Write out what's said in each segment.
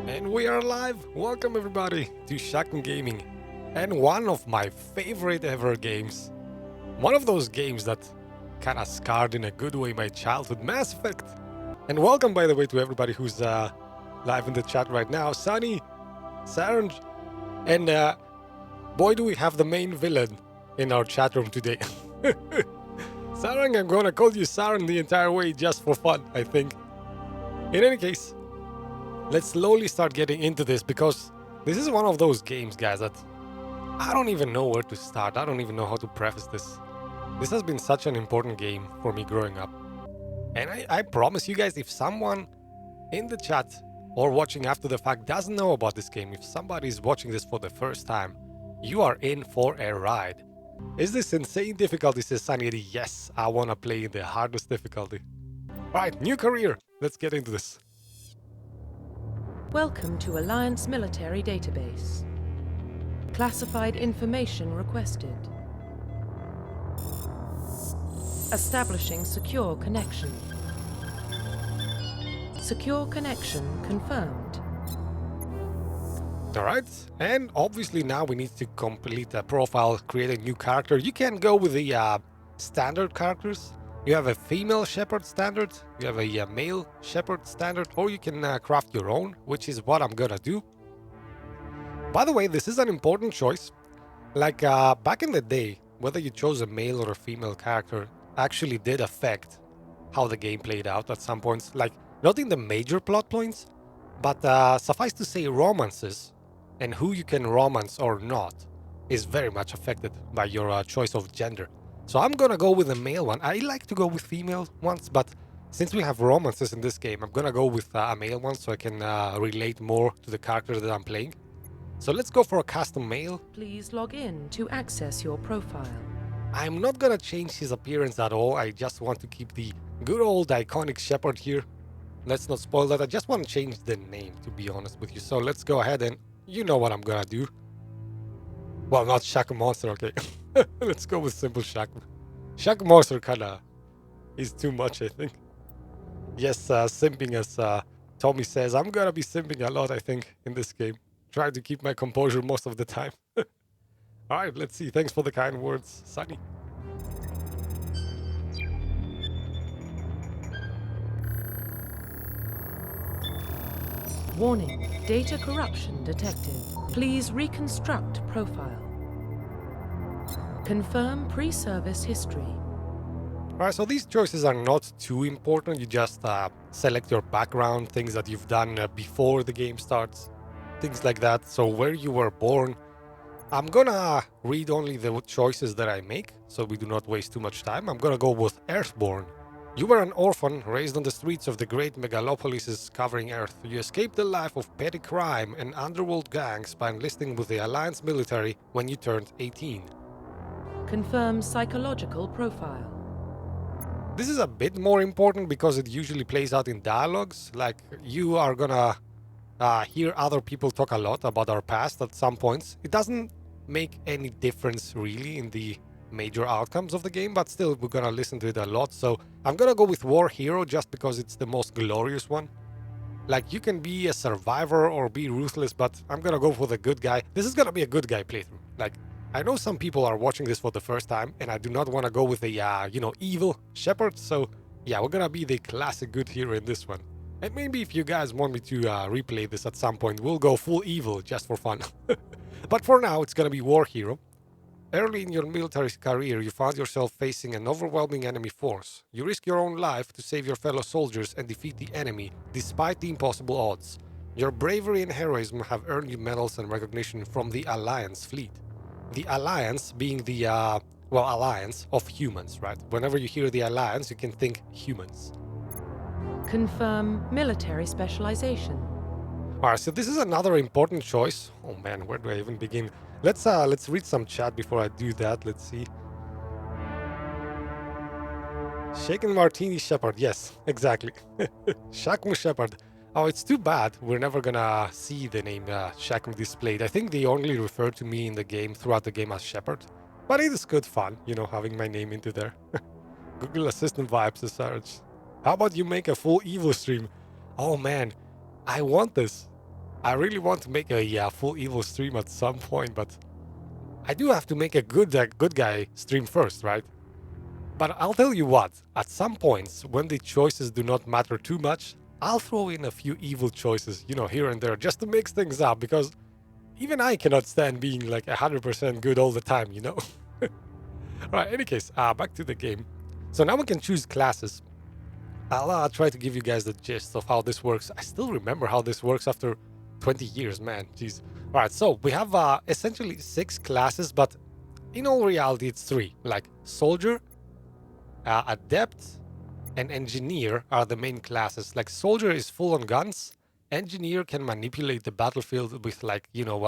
And we are live! Welcome everybody to Shotgun Gaming and one of my favorite ever games. One of those games that kinda scarred in a good way my childhood, Mass Effect. And welcome by the way to everybody who's live in the chat right now. Sunny, Saren, and boy do we have the main villain in our chat room today. Saren, I'm gonna call you Saren the entire way just for fun, I think. In any case, let's slowly start getting into this because this is one of those games, guys, that I don't even know where to start. I don't even know how to preface this. This has been such an important game for me growing up. And I promise you guys, if someone in the chat or watching after the fact doesn't know about this game, if somebody is watching this for the first time, you are in for a ride. Is this insane difficulty, says Sunny? Yes, I want to play in the hardest difficulty. Alright, new career. Let's get into this. Welcome to Alliance Military Database. Classified information requested. Establishing secure connection. Secure connection confirmed. Alright, and obviously now we need to complete a profile, create a new character. You can go with the standard characters. You have a female Shepard standard, you have a male Shepard standard, or you can craft your own, which is what I'm gonna do. By the way, this is an important choice. Like back in the day, whether you chose a male or a female character actually did affect how the game played out at some points. Like, not in the major plot points, but suffice to say romances and who you can romance or not is very much affected by your choice of gender. So I'm gonna go with a male one. I like to go with female ones, but since we have romances in this game, I'm gonna go with a male one so I can relate more to the character that I'm playing. So let's go for a custom male. Please log in to access your profile. I'm not gonna change his appearance at all. I just want to keep the good old iconic Shepard here. Let's not spoil that. I just want to change the name, to be honest with you. So let's go ahead and you know what I'm gonna do. Well, not Shack Monster, okay. Let's go with simple Shack. Shack Monster kinda is too much, I think. Yes, simping as Tommy says. I'm gonna be simping a lot, I think, in this game. Trying to keep my composure most of the time. Alright, let's see. Thanks for the kind words, Sunny. Warning, data corruption detected. Please reconstruct profile. Confirm pre-service history. Alright, so these choices are not too important. You just select your background, things that you've done before the game starts, things like that. So where you were born. I'm gonna read only the choices that I make, so we do not waste too much time. I'm gonna go with Earthborn. You were an orphan raised on the streets of the great megalopolises covering Earth. You escaped the life of petty crime and underworld gangs by enlisting with the Alliance military when you turned 18. Confirm psychological profile. This is a bit more important because it usually plays out in dialogues. Like, you are gonna hear other people talk a lot about our past at some points. It doesn't make any difference really in the major outcomes of the game, but still we're gonna listen to it a lot. So I'm gonna go with War Hero just because it's the most glorious one. Like, you can be a survivor or be ruthless, but I'm gonna go for the good guy. This is gonna be a good guy playthrough. Like, I know some people are watching this for the first time, and I do not want to go with the, evil Shepard. So yeah, we're gonna be the classic good hero in this one. And maybe if you guys want me to replay this at some point, we'll go full evil just for fun. But for now, it's gonna be War Hero. Early in your military career, you found yourself facing an overwhelming enemy force. You risk your own life to save your fellow soldiers and defeat the enemy, despite the impossible odds. Your bravery and heroism have earned you medals and recognition from the Alliance fleet. The Alliance being the, Alliance of humans, right? Whenever you hear the Alliance, you can think humans. Confirm military specialization. Alright, so this is another important choice. Oh man, where do I even begin? Let's read some chat before I do that. Let's see. Shaken Martini Shepard. Yes, exactly. Shakmu Shepard. Oh, it's too bad we're never gonna see the name Shakmu displayed. I think they only refer to me in the game, throughout the game, as Shepard. But it is good fun, having my name into there. Google Assistant vibes as such. How about you make a full evil stream? Oh man, I want this. I really want to make a full evil stream at some point, but I do have to make a good guy stream first, right? But I'll tell you what, at some points, when the choices do not matter too much, I'll throw in a few evil choices, you know, here and there, just to mix things up, because even I cannot stand being like 100% good all the time, you know? Alright, any case, back to the game. So now we can choose classes. I'll try to give you guys the gist of how this works. I still remember how this works after 20 years, man, jeez. Alright, so we have essentially 6 classes, but in all reality it's 3, like Soldier, Adept, and Engineer are the main classes. Like, Soldier is full on guns, Engineer can manipulate the battlefield with, like, you know,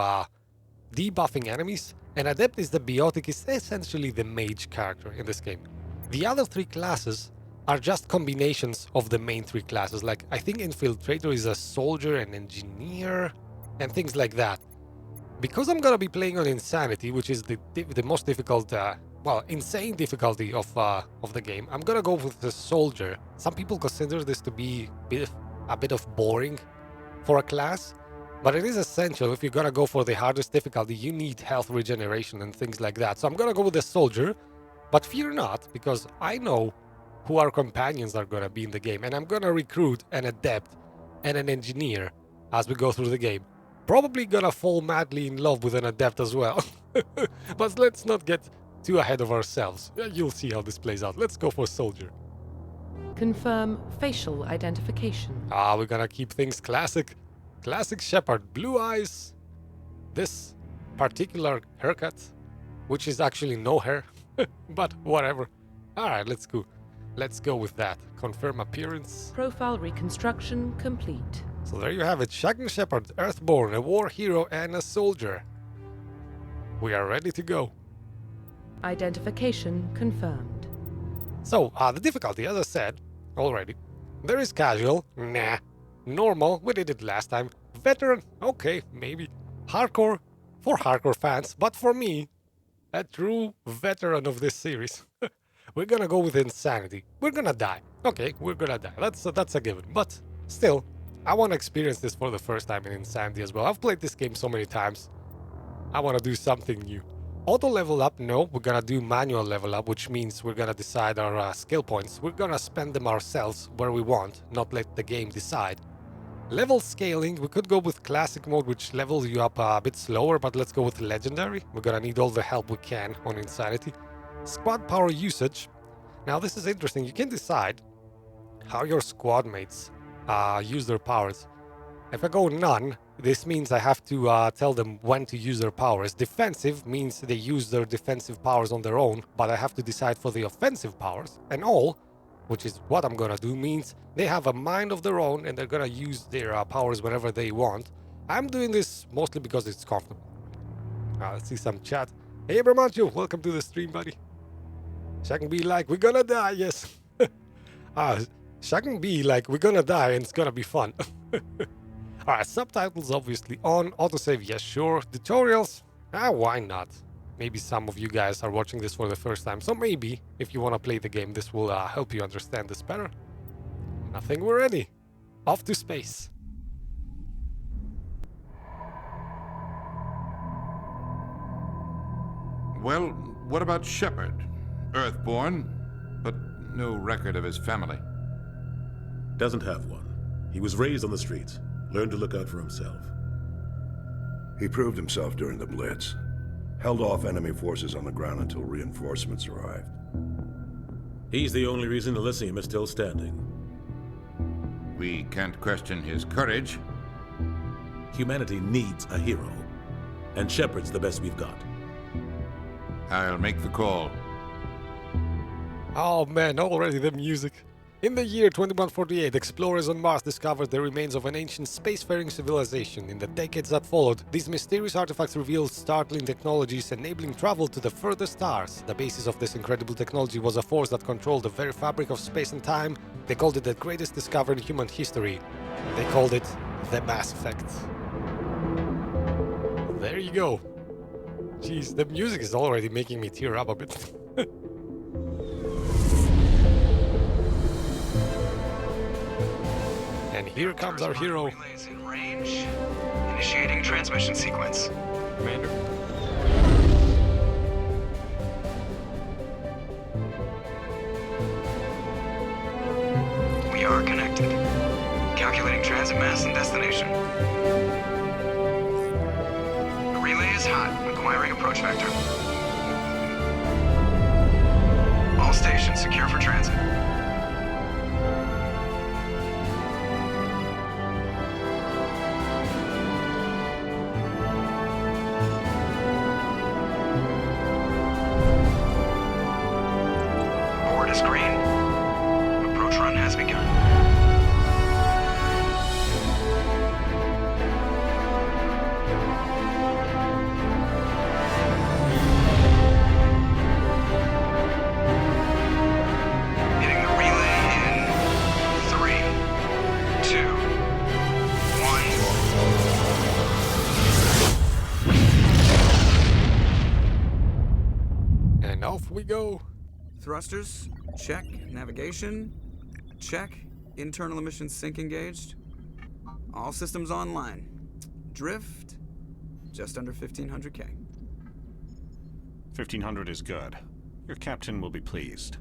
debuffing enemies, and Adept is the biotic, is essentially the mage character in this game. The other 3 classes are just combinations of the main 3 classes. Like, I think Infiltrator is a Soldier and Engineer, and things like that. Because I'm gonna be playing on Insanity, which is the most difficult, well, insane difficulty of the game, I'm gonna go with the Soldier. Some people consider this to be a bit of boring for a class, but it is essential. If you're gonna go for the hardest difficulty, you need health regeneration and things like that. So I'm gonna go with the Soldier, but fear not, because I know who our companions are gonna be in the game, and I'm gonna recruit an Adept and an Engineer as we go through the game. Probably gonna fall madly in love with an Adept as well. But let's not get too ahead of ourselves. You'll see how this plays out. Let's go for Soldier. Confirm facial identification. We're gonna keep things classic. Classic Shepard. Blue eyes. This particular haircut, which is actually no hair. But whatever. Alright, let's go. Let's go with that. Confirm appearance. Profile reconstruction complete. So there you have it. Shepard, Earthborn, a war hero and a soldier. We are ready to go. Identification confirmed. So, the difficulty, as I said already, there is casual, nah. Normal, we did it last time. Veteran, okay, maybe. Hardcore, for hardcore fans, but for me, a true veteran of this series. We're gonna go with Insanity. We're gonna die. Okay, we're gonna die. That's a given. But still, I want to experience this for the first time in Insanity as well. I've played this game so many times. I want to do something new. Auto level up, no. We're gonna do manual level up, which means we're gonna decide our skill points. We're gonna spend them ourselves where we want, not let the game decide. Level scaling, we could go with classic mode, which levels you up a bit slower, but let's go with legendary. We're gonna need all the help we can on Insanity. Squad power usage. Now this is interesting. You can decide how your squad mates use their powers. If I go none, this means I have to tell them when to use their powers. Defensive means they use their defensive powers on their own, but I have to decide for the offensive powers. And all, which is what I'm gonna do, means they have a mind of their own and they're gonna use their powers whenever they want. I'm doing this mostly because it's comfortable. Let's see some chat. Hey Bramancho, welcome to the stream, buddy. Shaq be like, we're gonna die, yes. Shaq be like, we're gonna die and it's gonna be fun. Alright, subtitles obviously on. Autosave, yes, sure. Tutorials, why not? Maybe some of you guys are watching this for the first time, so maybe, if you want to play the game, this will help you understand this better. I think we're ready. Off to space. Well, what about Shepard? Earthborn, but no record of his family. Doesn't have one. He was raised on the streets. Learned to look out for himself. He proved himself during the Blitz. Held off enemy forces on the ground until reinforcements arrived. He's the only reason Elysium is still standing. We can't question his courage. Humanity needs a hero. And Shepard's the best we've got. I'll make the call. Oh man, already the music. In the year 2148, explorers on Mars discovered the remains of an ancient spacefaring civilization. In the decades that followed, these mysterious artifacts revealed startling technologies enabling travel to the furthest stars. The basis of this incredible technology was a force that controlled the very fabric of space and time. They called it the greatest discovery in human history. They called it the Mass Effect. There you go. Jeez, the music is already making me tear up a bit. And Here comes our hero. Relays in range. Initiating transmission sequence. Commander? We are connected. Calculating transit mass and destination. The relay is hot, acquiring approach vector. All stations secure for transit. Board is green. Approach run has begun. Hitting the relay in 3, 2, 1. And off we go. Thrusters, check. Navigation, check. Internal emissions sync engaged. All systems online. Drift, just under 1500K. 1500 is good. Your captain will be pleased.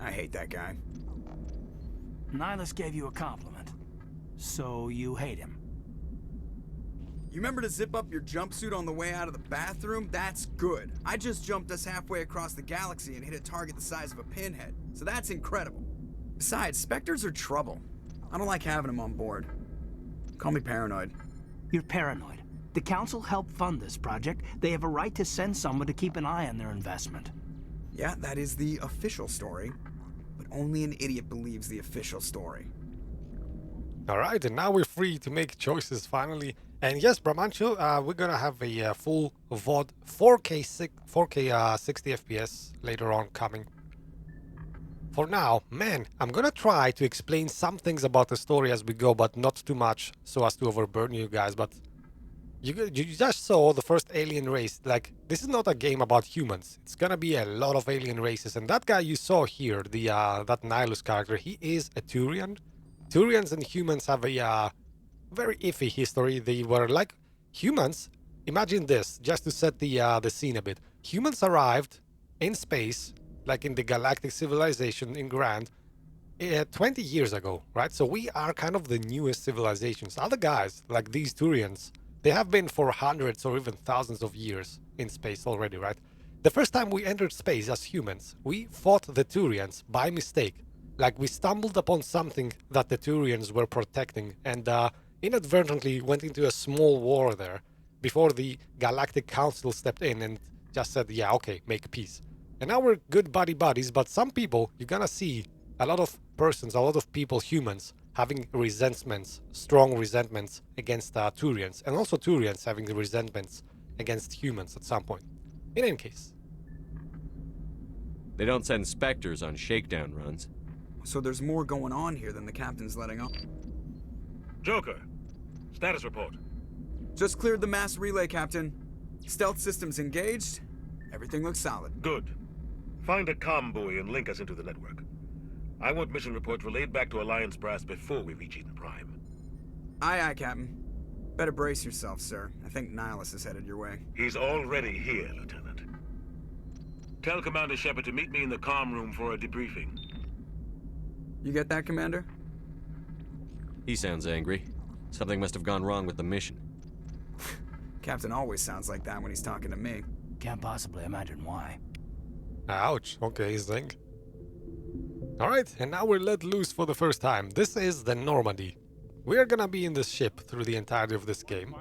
I hate that guy. Nihlus gave you a compliment. So you hate him. You remember to zip up your jumpsuit on the way out of the bathroom? That's good. I just jumped us halfway across the galaxy and hit a target the size of a pinhead. So that's incredible. Besides, Spectres are trouble. I don't like having them on board. Call me paranoid. You're paranoid. The Council helped fund this project. They have a right to send someone to keep an eye on their investment. Yeah, that is the official story. But only an idiot believes the official story. Alright, and now we're free to make choices finally. And yes, Brahmancho, we're gonna have a full VOD 4K 60 FPS later on coming. For now, man, I'm gonna try to explain some things about the story as we go, but not too much so as to overburden you guys. But you just saw the first alien race. Like, this is not a game about humans. It's gonna be a lot of alien races. And that guy you saw here, the that Nihlus character, he is a Turian. Turians and humans have a very iffy history. They were like humans. Imagine this, just to set the scene a bit. Humans arrived in space, like in the galactic civilization in Grand, 20 years ago, right? So we are kind of the newest civilizations. Other guys, like these Turians, they have been for hundreds or even thousands of years in space already, right? The first time we entered space as humans, we fought the Turians by mistake. Like, we stumbled upon something that the Turians were protecting and inadvertently went into a small war there before the Galactic Council stepped in and just said, yeah, okay, make peace. And now we're good buddies, but some people, you're gonna see a lot of persons, a lot of people, humans, having resentments, strong resentments against Turians, and also Turians having resentments against humans at some point. In any case. They don't send Spectres on shakedown runs. So there's more going on here than the captain's letting on. Joker, status report. Just cleared the mass relay, Captain. Stealth systems engaged. Everything looks solid. Good. Find a comm buoy and link us into the network. I want mission reports relayed back to Alliance brass before we reach Eden Prime. Aye, aye, Captain. Better brace yourself, sir. I think Nihlus is headed your way. He's already here, Lieutenant. Tell Commander Shepard to meet me in the comm room for a debriefing. You get that, Commander? He sounds angry. Something must have gone wrong with the mission. Captain always sounds like that when he's talking to me. Can't possibly imagine why. Ouch, okay, Zing. Alright, and now we're let loose for the first time. This is the Normandy. We're gonna be in this ship through the entirety of this game,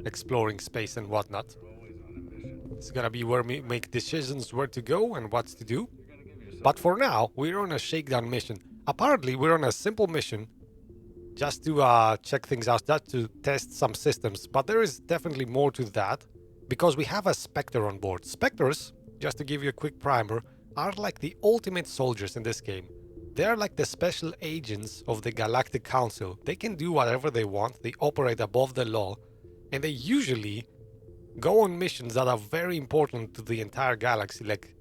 exploring space and whatnot. It's gonna be where we make decisions where to go and what to do. But for now, we're on a shakedown mission. Apparently, we're on a simple mission just to check things out, just to test some systems. But there is definitely more to that, because we have a Spectre on board. Spectres, just to give you a quick primer, are like the ultimate soldiers in this game. They are like the special agents of the Galactic Council. They can do whatever they want, they operate above the law, and they usually go on missions that are very important to the entire galaxy. Like,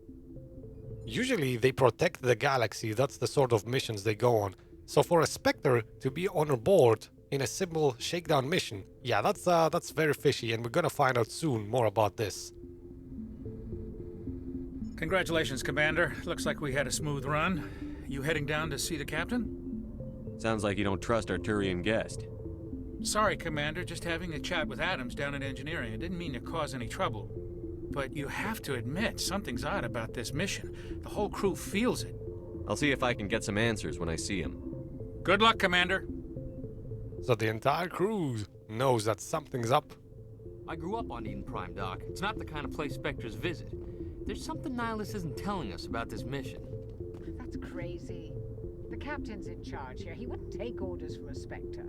usually they protect the galaxy, that's the sort of missions they go on. So for a Spectre to be on board in a simple shakedown mission, yeah, that's very fishy, and we're gonna find out soon more about this. Congratulations, Commander. Looks like we had a smooth run. You heading down to see the captain? Sounds like you don't trust our Turian guest. Sorry, Commander. Just having a chat with Adams down in engineering. I didn't mean to cause any trouble. But you have to admit, something's odd about this mission. The whole crew feels it. I'll see if I can get some answers when I see him. Good luck, Commander. So the entire crew knows that something's up. I grew up on Eden Prime, Doc. It's not the kind of place Spectres visit. There's something Nihlus isn't telling us about this mission. That's crazy. The captain's in charge here. He wouldn't take orders from a Spectre.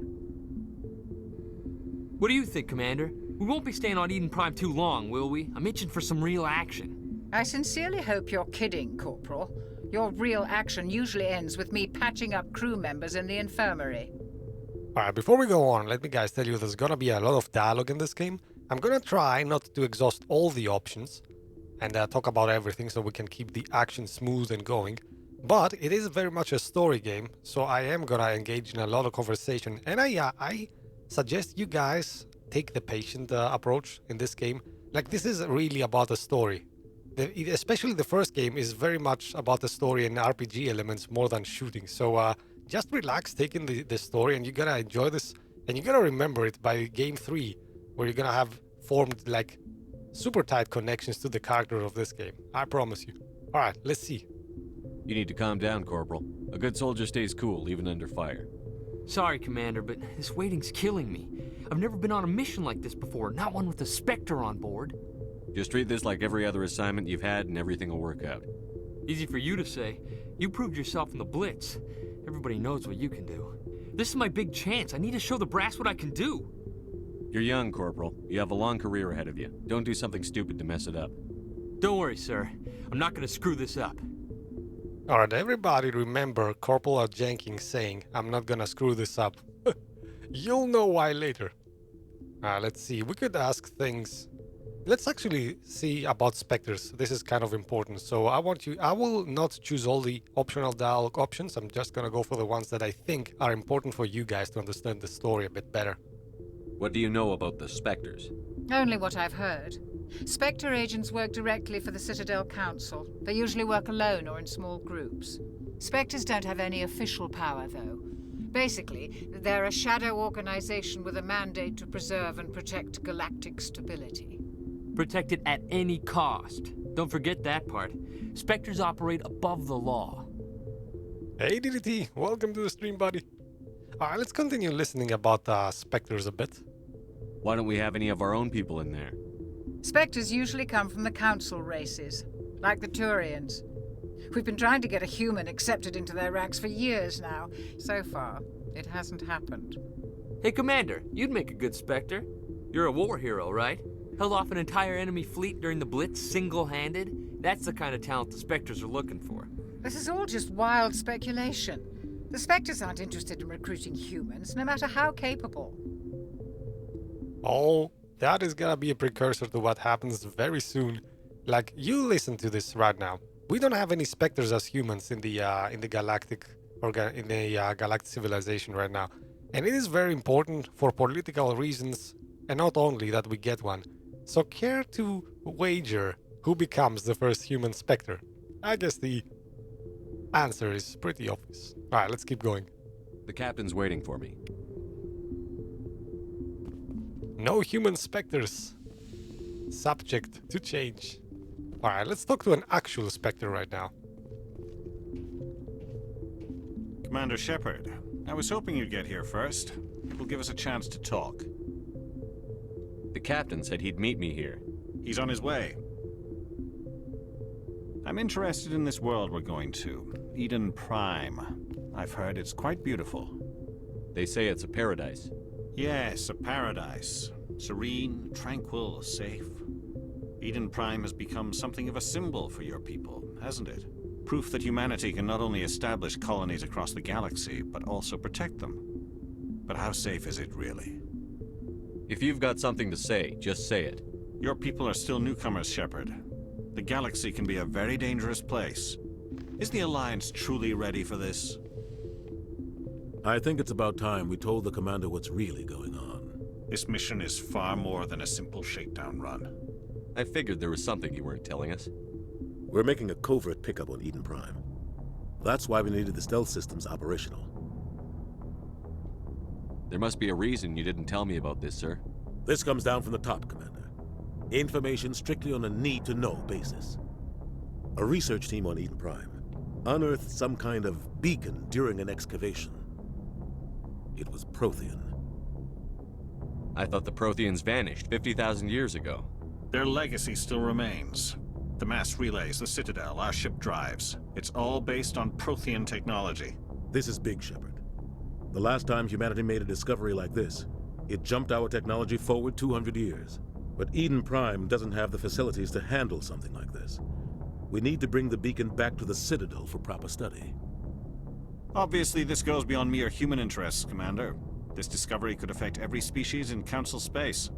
What do you think, Commander? We won't be staying on Eden Prime too long, will we? I'm itching for some real action. I sincerely hope you're kidding, Corporal. Your real action usually ends with me patching up crew members in the infirmary. Alright, before we go on, let me guys tell you there's gonna be a lot of dialogue in this game. I'm gonna try not to exhaust all the options and talk about everything so we can keep the action smooth and going. But it is very much a story game, so I am gonna engage in a lot of conversation. And I suggest you guys take the patient approach in this game. Like, this is really about a story. Especially the first game is very much about the story and RPG elements more than shooting. So just relax, take in the story, and you're gonna enjoy this. And you're gonna remember it by game 3, where you're gonna have formed like super tight connections to the character of this game. I promise you. Alright, let's see. You need to calm down, Corporal. A good soldier stays cool, even under fire. Sorry, Commander, but this waiting's killing me. I've never been on a mission like this before, not one with a Spectre on board. Just treat this like every other assignment you've had and everything will work out. Easy for you to say. You proved yourself in the Blitz. Everybody knows what you can do. This is my big chance. I need to show the brass what I can do. You're young, Corporal. You have a long career ahead of you. Don't do something stupid to mess it up. Don't worry, sir. I'm not gonna screw this up. Alright, everybody remember Corporal Jenkins saying, I'm not gonna screw this up. You'll know why later. Let's see, we could ask things. Let's actually see about Spectres. This is kind of important. So I will not choose all the optional dialogue options. I'm just gonna go for the ones that I think are important for you guys to understand the story a bit better. What do you know about the Spectres? Only what I've heard. Spectre agents work directly for the Citadel Council. They usually work alone or in small groups. Spectres don't have any official power, though. Basically, they're a shadow organization with a mandate to preserve and protect galactic stability. Protect it at any cost. Don't forget that part. Spectres operate above the law. Hey DDT, welcome to the stream, buddy. Alright, let's continue listening about Spectres a bit. Why don't we have any of our own people in there? Spectres usually come from the Council races, like the Turians. We've been trying to get a human accepted into their ranks for years now. So far, it hasn't happened. Hey, Commander, you'd make a good Spectre. You're a war hero, right? Held off an entire enemy fleet during the Blitz single-handed? That's the kind of talent the Spectres are looking for. This is all just wild speculation. The Spectres aren't interested in recruiting humans, no matter how capable. Oh, that is gonna be a precursor to what happens very soon. Like, you listen to this right now. We don't have any Spectres as humans in the galactic galactic civilization right now, and it is very important for political reasons, and not only that we get one. So, care to wager who becomes the first human Spectre? I guess the answer is pretty obvious. All right, let's keep going. The captain's waiting for me. No human Spectres. Subject to change. Alright, let's talk to an actual Spectre right now. Commander Shepard, I was hoping you'd get here first. It will give us a chance to talk. The captain said he'd meet me here. He's on his way. I'm interested in this world we're going to, Eden Prime. I've heard it's quite beautiful. They say it's a paradise. Yes, a paradise. Serene, tranquil, safe. Eden Prime has become something of a symbol for your people, hasn't it? Proof that humanity can not only establish colonies across the galaxy, but also protect them. But how safe is it, really? If you've got something to say, just say it. Your people are still newcomers, Shepard. The galaxy can be a very dangerous place. Is the Alliance truly ready for this? I think it's about time we told the commander what's really going on. This mission is far more than a simple shakedown run. I figured there was something you weren't telling us. We're making a covert pickup on Eden Prime. That's why we needed the stealth systems operational. There must be a reason you didn't tell me about this, sir. This comes down from the top, Commander. Information strictly on a need-to-know basis. A research team on Eden Prime unearthed some kind of beacon during an excavation. It was Prothean. I thought the Protheans vanished 50,000 years ago. Their legacy still remains. The mass relays, the Citadel, our ship drives. It's all based on Prothean technology. This is big, Shepard. The last time humanity made a discovery like this, it jumped our technology forward 200 years. But Eden Prime doesn't have the facilities to handle something like this. We need to bring the beacon back to the Citadel for proper study. Obviously, this goes beyond mere human interests, Commander. This discovery could affect every species in Council space.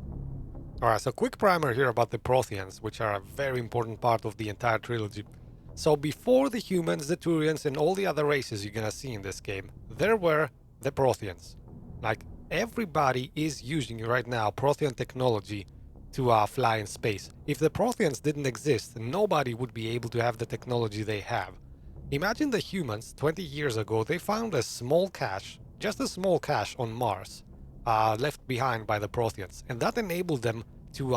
Alright, so quick primer here about the Protheans, which are a very important part of the entire trilogy. So before the humans, the Turians, and all the other races you're gonna see in this game, there were the Protheans. Like, everybody is using right now Prothean technology to fly in space. If the Protheans didn't exist, nobody would be able to have the technology they have. Imagine the humans, 20 years ago, they found a small cache, just a small cache on Mars, left behind by the Protheans, and that enabled them to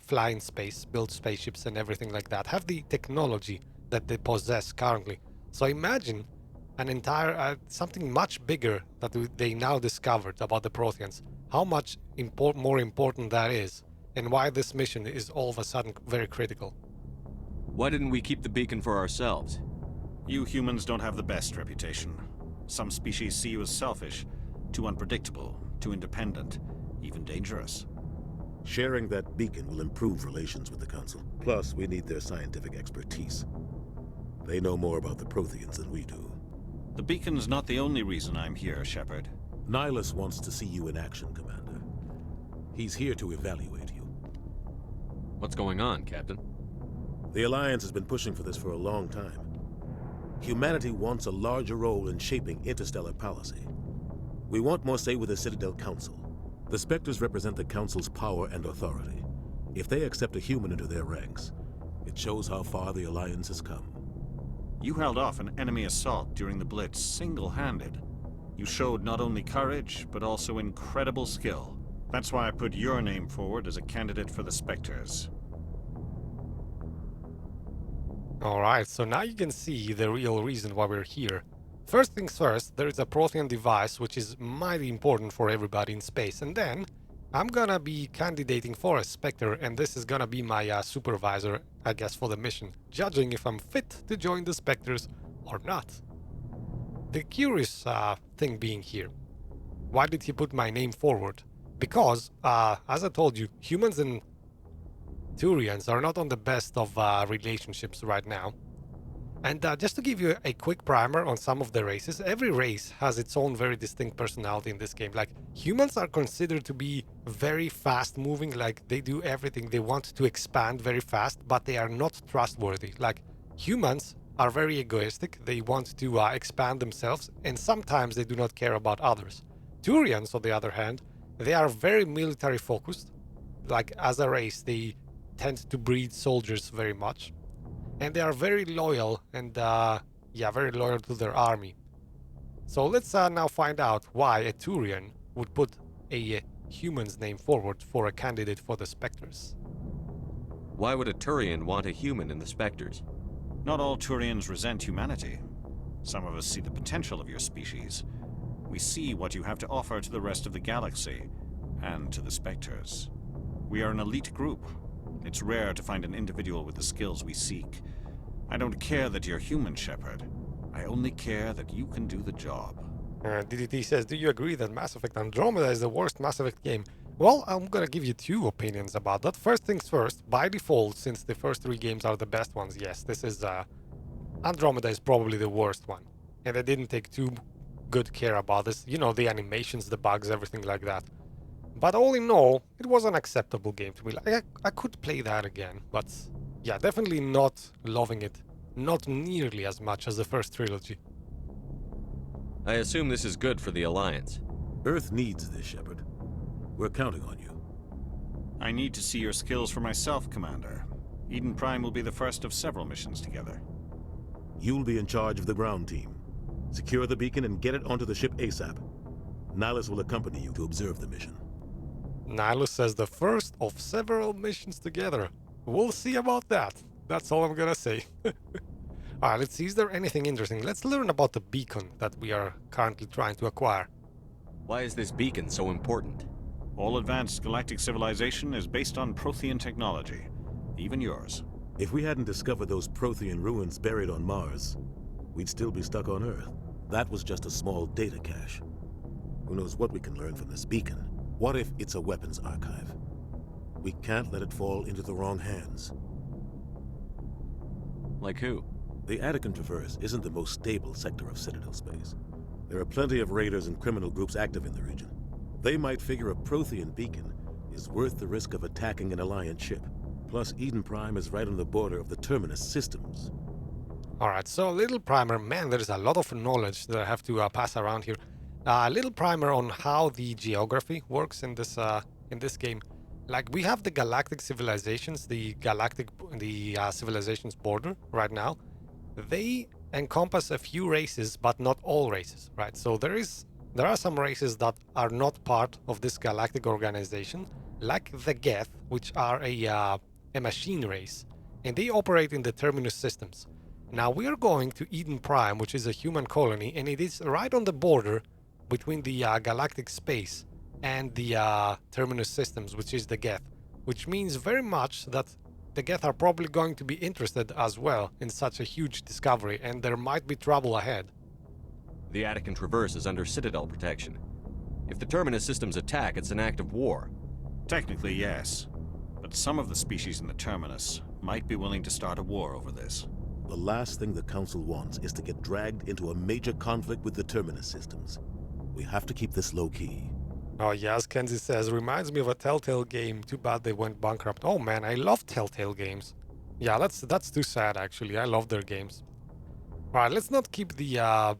fly in space, build spaceships and everything like that, have the technology that they possess currently. So imagine an entire, something much bigger that they now discovered about the Protheans, how much more important that is, and why this mission is all of a sudden very critical. Why didn't we keep the beacon for ourselves? You humans don't have the best reputation. Some species see you as selfish, too unpredictable, too independent, even dangerous. Sharing that beacon will improve relations with the Council. Plus, we need their scientific expertise. They know more about the Protheans than we do. The beacon's not the only reason I'm here, Shepard. Nihlus wants to see you in action, Commander. He's here to evaluate you. What's going on, Captain? The Alliance has been pushing for this for a long time. Humanity wants a larger role in shaping interstellar policy. We want more say with the Citadel Council. The Spectres represent the Council's power and authority. If they accept a human into their ranks, it shows how far the Alliance has come. You held off an enemy assault during the Blitz single-handed. You showed not only courage, but also incredible skill. That's why I put your name forward as a candidate for the Spectres. Alright, so now you can see the real reason why we're here. First things first, there is a Prothean device which is mighty important for everybody in space, and then I'm gonna be candidating for a Spectre, and this is gonna be my supervisor, I guess, for the mission, judging if I'm fit to join the Spectres or not. The curious thing being here, why did he put my name forward? Because, as I told you, humans and Turians are not on the best of relationships right now. And just to give you a quick primer on some of the races, every race has its own very distinct personality in this game. Like, humans are considered to be very fast moving, like they do everything, they want to expand very fast, but they are not trustworthy. Like, humans are very egoistic, they want to expand themselves, and sometimes they do not care about others. Turians, on the other hand, they are very military focused. Like, as a race, they tend to breed soldiers very much. And they are very loyal and, very loyal to their army. So let's now find out why a Turian would put a human's name forward for a candidate for the Spectres. Why would a Turian want a human in the Spectres? Not all Turians resent humanity. Some of us see the potential of your species. We see what you have to offer to the rest of the galaxy, and to the Spectres. We are an elite group. It's rare to find an individual with the skills we seek. I don't care that you're human, Shepard. I only care that you can do the job. DDT says, do you agree that Mass Effect Andromeda is the worst Mass Effect game? Well, I'm gonna give you two opinions about that. First things first, by default, since the first three games are the best ones, yes, this is, Andromeda is probably the worst one. And I didn't take too good care about this. You know, the animations, the bugs, everything like that. But all in all, it was an acceptable game to me. Like, I could play that again, but yeah, definitely not loving it. Not nearly as much as the first trilogy. I assume this is good for the Alliance. Earth needs this, Shepard. We're counting on you. I need to see your skills for myself, Commander. Eden Prime will be the first of several missions together. You'll be in charge of the ground team. Secure the beacon and get it onto the ship ASAP. Nihlus will accompany you to observe the mission. Nihlus says the first of several missions together. We'll see about that. That's all I'm gonna say. Alright, let's see. Is there anything interesting? Let's learn about the beacon that we are currently trying to acquire. Why is this beacon so important? All advanced galactic civilization is based on Prothean technology. Even yours. If we hadn't discovered those Prothean ruins buried on Mars, we'd still be stuck on Earth. That was just a small data cache. Who knows what we can learn from this beacon? What if it's a weapons archive? We can't let it fall into the wrong hands. Like who? The Attican Traverse isn't the most stable sector of Citadel space. There are plenty of raiders and criminal groups active in the region. They might figure a Prothean beacon is worth the risk of attacking an Alliance ship. Plus, Eden Prime is right on the border of the Terminus systems. Alright, so a little primer. Man, there is a lot of knowledge that I have to pass around here. A little primer on how the geography works in this game. Like, we have the galactic civilizations, the civilizations border right now. They encompass a few races, but not all races, right? So there are some races that are not part of this galactic organization, like the Geth, which are a machine race, and they operate in the Terminus systems. Now we are going to Eden Prime, which is a human colony, and it is right on the border between the galactic space and the Terminus systems, which is the Geth, which means very much that the Geth are probably going to be interested as well in such a huge discovery, and there might be trouble ahead. The Attican Traverse is under Citadel protection. If the Terminus systems attack, it's an act of war. Technically, yes. But some of the species in the Terminus might be willing to start a war over this. The last thing the Council wants is to get dragged into a major conflict with the Terminus systems. We have to keep this low-key. Oh yes, Kenzie says, reminds me of a Telltale game. Too bad they went bankrupt. Oh man, I love Telltale games. Yeah, that's too sad actually. I love their games. Alright, let's not keep the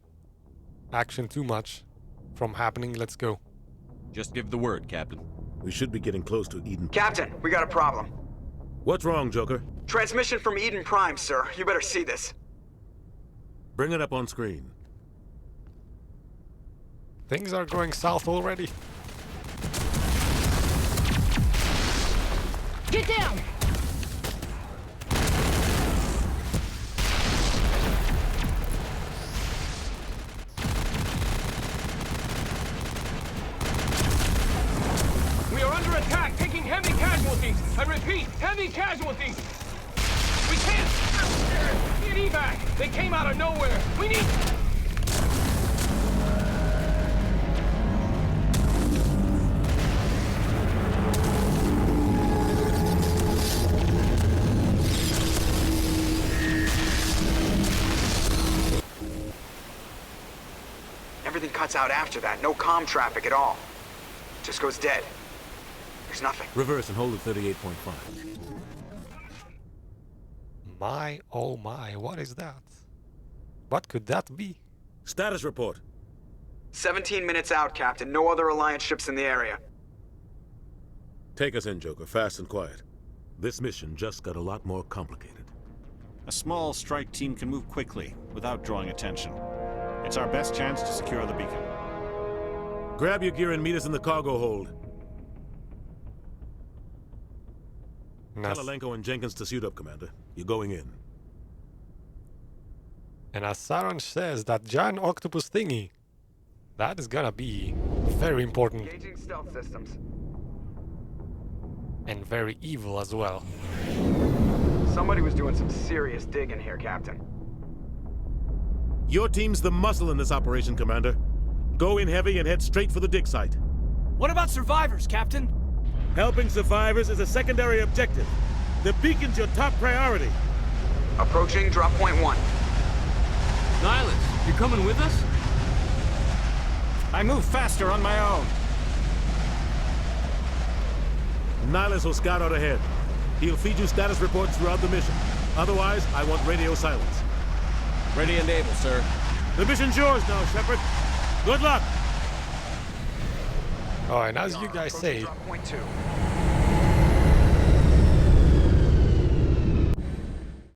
action too much from happening. Let's go. Just give the word, Captain. We should be getting close to Eden. Captain, we got a problem. What's wrong, Joker? Transmission from Eden Prime, sir. You better see this. Bring it up on screen. Things are going south already. Get down! We are under attack, taking heavy casualties. I repeat, heavy casualties. We can't get evac. They came out of nowhere. We need... Everything cuts out after that. No comm traffic at all. Just goes dead. There's nothing. Reverse and hold at 38.5. My, oh my, what is that? What could that be? Status report. 17 minutes out, Captain. No other Alliance ships in the area. Take us in, Joker, fast and quiet. This mission just got a lot more complicated. A small strike team can move quickly, without drawing attention. It's our best chance to secure the beacon. Grab your gear and meet us in the cargo hold. Nice. Tell Alenko and Jenkins to suit up, Commander. You're going in. And as Saren says, that giant octopus thingy, that is gonna be very important. Engaging stealth systems. And very evil as well. Somebody was doing some serious digging here, Captain. Your team's the muscle in this operation, Commander. Go in heavy and head straight for the dig site. What about survivors, Captain? Helping survivors is a secondary objective. The beacon's your top priority. Approaching drop point 1. Nihlus, you coming with us? I move faster on my own. Nihlus will scout out ahead. He'll feed you status reports throughout the mission. Otherwise, I want radio silence. Ready and able, sir. The mission's yours now, Shepard. Good luck! Oh, and as you guys say, Point 2.